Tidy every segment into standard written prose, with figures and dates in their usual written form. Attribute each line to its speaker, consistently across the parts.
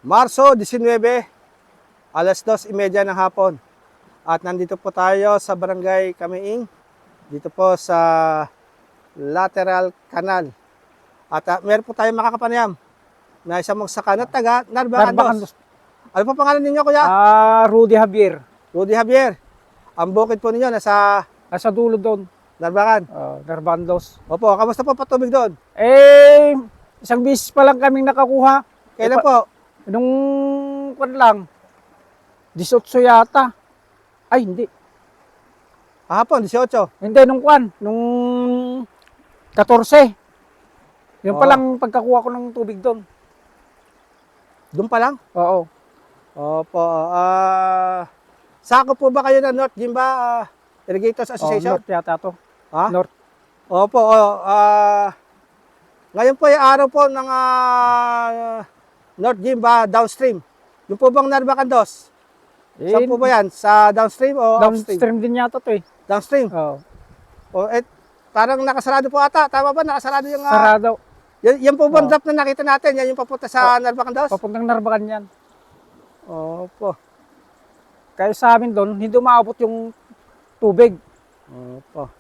Speaker 1: Marso 19, alas 2:30 ng hapon. At nandito po tayo sa Barangay Kamiing, dito po sa Lateral Canal. At meron po tayong makakapanayam na isang magsaka na taga Narbacandos. Ano po pangalan ninyo, kuya?
Speaker 2: Rudy Javier.
Speaker 1: Rudy Javier. Ang bukid po ninyo nasa
Speaker 2: Nasa dulo doon.
Speaker 1: Narbacan.
Speaker 2: Narbandos.
Speaker 1: Opo, kamusta po patubig doon?
Speaker 2: Isang bisis pa lang kaming nakakuha.
Speaker 1: Kailan po?
Speaker 2: Nung kwan lang, 18 yata. Ay, hindi.
Speaker 1: Kahapon, 18.
Speaker 2: Hindi, nung kwan. Nung 14. Yun pa
Speaker 1: Oh.
Speaker 2: lang pagkakuha ko ng tubig doon.
Speaker 1: Doon pa lang?
Speaker 2: Oo.
Speaker 1: Opo. Sako po ba kayo ng North Gimba Irrigators Association?
Speaker 2: North yata to.
Speaker 1: Ha?
Speaker 2: North.
Speaker 1: Opo. Ngayon po ay araw po ng North Gimba downstream. Yung po bang Narbacandos? Saan po ba yan? Sa downstream o upstream?
Speaker 2: Downstream din yata to eh.
Speaker 1: Downstream.
Speaker 2: Oo.
Speaker 1: Parang nakasarado po ata. Tama ba? Nakasarado yung...
Speaker 2: Sarado.
Speaker 1: Yan po bang drop na nakita natin? Yan yung papunta sa Narbacandos?
Speaker 2: Papuntang Narbacan yan.
Speaker 1: Opo.
Speaker 2: Kaya sa amin doon, hindi umaabot yung tubig.
Speaker 1: Opo.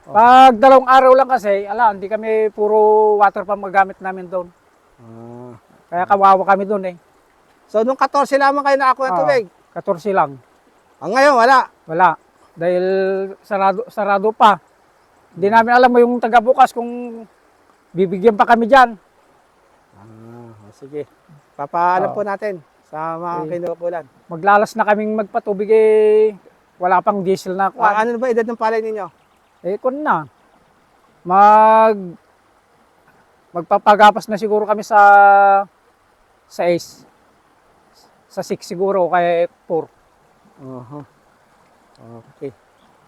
Speaker 2: Pag 2 araw lang kasi, hindi kami puro water pump magamit namin doon. Kaya kawawa kami doon eh.
Speaker 1: So, nung 14 lamang kayo nakakuha ng tubig?
Speaker 2: 14 lang.
Speaker 1: Ngayon, wala.
Speaker 2: Wala. Dahil sarado pa. Hindi namin alam mo yung taga-bukas kung bibigyan pa kami dyan.
Speaker 1: Sige. Papaalam po natin sa mga kinukulan.
Speaker 2: Maglalas na kaming magpatubig eh. Wala pang diesel na kwan.
Speaker 1: Ano ba edad ng palay ninyo?
Speaker 2: Kung na. Magpapagapas na siguro kami sa Ace. Sa 6 siguro, kaya 4.
Speaker 1: Okay.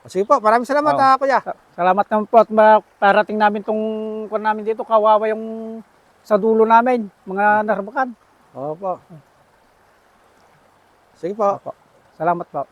Speaker 1: Sige po, maraming salamat kuya.
Speaker 2: Salamat naman po at parating namin tong kwan namin dito. Kawawa yung sa dulo namin, mga Narbacan.
Speaker 1: Opo. Sige po.
Speaker 2: Salamat po.